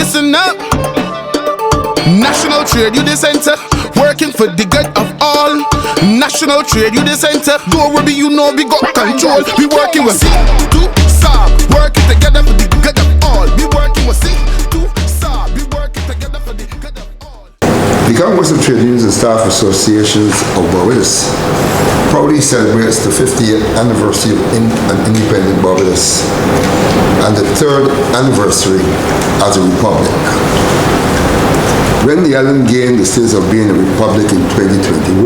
Listen up. National Trade Union Center, working for the good of all. National Trade Union Center, don't worry, you know we got control. We working with CTUSAB, working together for the good of all. We working with CTUSAB, we working together for the good of all. The Congress of Trade Unions and Staff Associations of Barbados proudly celebrates the 50th anniversary of independent Barbados and the 3rd anniversary as a republic. When the island gained the status of being a republic in 2021,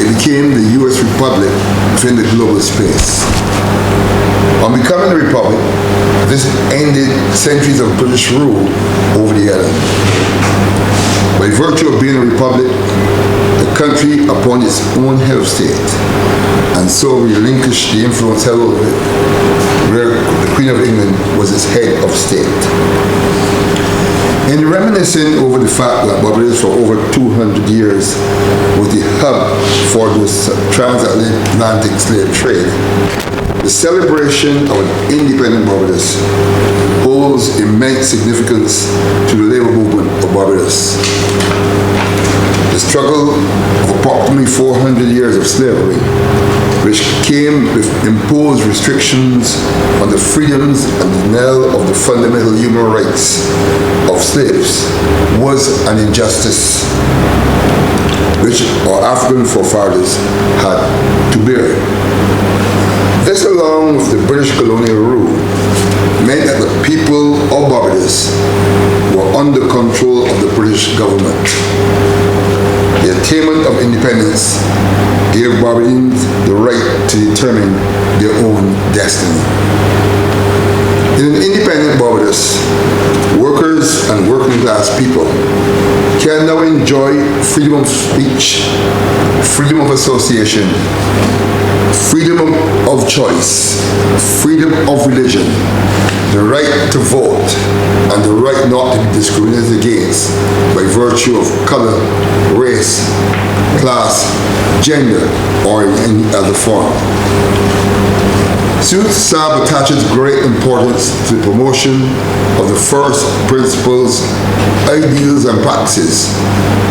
it became the U.S. Republic within the global space. On becoming a republic, this ended centuries of British rule over the island. By virtue of being a republic, the country upon its own head of state, and so relinquished the influence held over it, where the Queen of England was its head of state. In reminiscing over the fact that Barbados for over 200 years was the hub for the transatlantic slave trade, the celebration of an independent Barbados holds immense significance to the labor movement of Barbados. The struggle of approximately 400 years of slavery, which came with imposed restrictions on the freedoms and denial of the fundamental human rights of slaves, was an injustice which our African forefathers had to bear. This, along with the British colonial rule, meant that the people of Barbados were under control of the British government. The attainment of independence gave Barbadians the right to determine their own destiny. In an independent Barbados, workers and working class people can now enjoy freedom of speech, freedom of association, freedom of choice, freedom of religion, the right to vote, and the right not to be discriminated against by virtue of color, race, class, gender, or in any other form. CTUSAB attaches great importance to the promotion of the first principles, ideals, and practices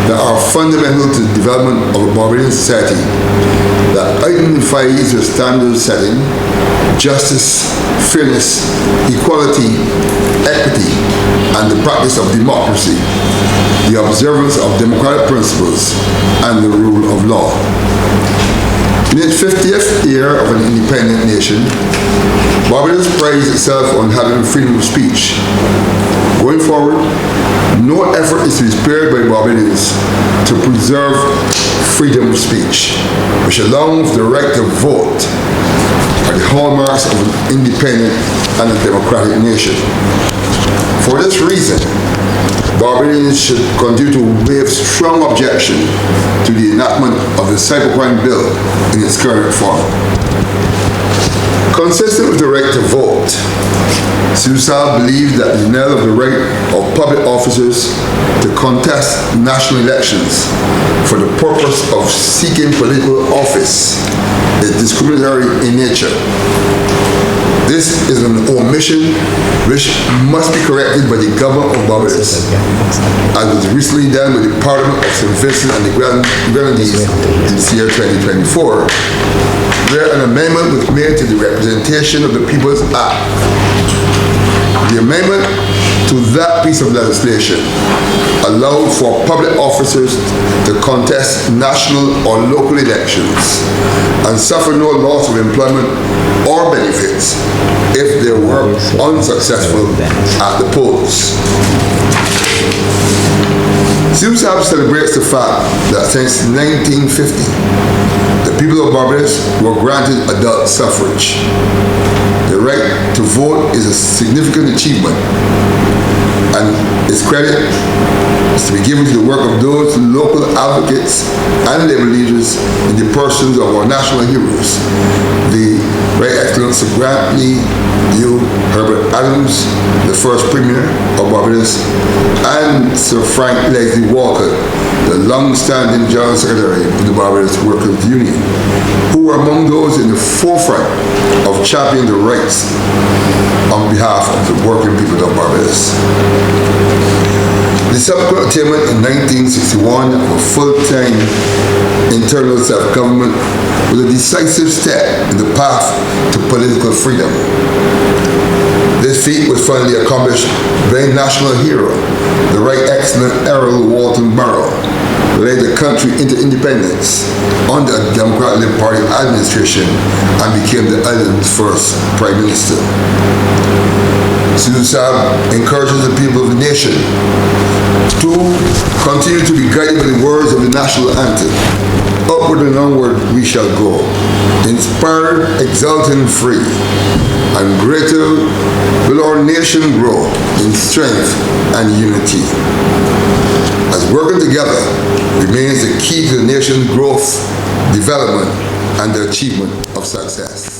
that are fundamental to the development of a Barbadian society that identifies the standard setting, justice, fairness, equality, equity, and the practice of democracy, the observance of democratic principles, and the rule of law. In its 50th year of an independent nation, Barbados prides itself on having freedom of speech. Going forward, no effort is to be spared by Barbadians to preserve freedom of speech, which, along with the right to vote, are the hallmarks of an independent and a democratic nation. For this reason, Barbadians should continue to waive strong objection to the enactment of the Cybercrime Bill in its current form. Consistent with the right to vote, CTUSAB believes that the denial of the right of public officers to contest national elections for the purpose of seeking political office is discriminatory in nature. This is an omission which must be corrected by the government of Barbados, as was recently done with the Parliament of St. Vincent and the Grenadines in the year 2024, where an amendment was made to the Representation of the People's Act. The amendment to that piece of legislation allowed for public officers to contest national or local elections and suffer no loss of employment or benefits if they were unsuccessful at the polls. CTUSAB celebrates the fact that since 1950, the people of Barbados were granted adult suffrage. The right to vote is a significant achievement, and its credit is to be given to the work of those local advocates and labor leaders in the persons of our national heroes, the Right Excellent Sir Grantley Herbert Adams, the first Premier of Barbados, and Sir Frank Leslie Walker, the long-standing General Secretary of the Barbados Workers' Union, who were among those in the forefront of championing the rights on behalf of the working people of Barbados. subsequent attainment in 1961 of a full-time internal self-government was a decisive step in the path to political freedom. This feat was finally accomplished by a national hero, the Right Excellent Errol Walton Barrow, who led the country into independence under a Democratic Party administration and became the island's first Prime Minister. CTUSAB encourages the people of the nation to continue to be guided by the words of the national anthem. Upward and onward we shall go, inspired, exultant, free, and greater will our nation grow in strength and unity. As working together remains the key to the nation's growth, development, and the achievement of success.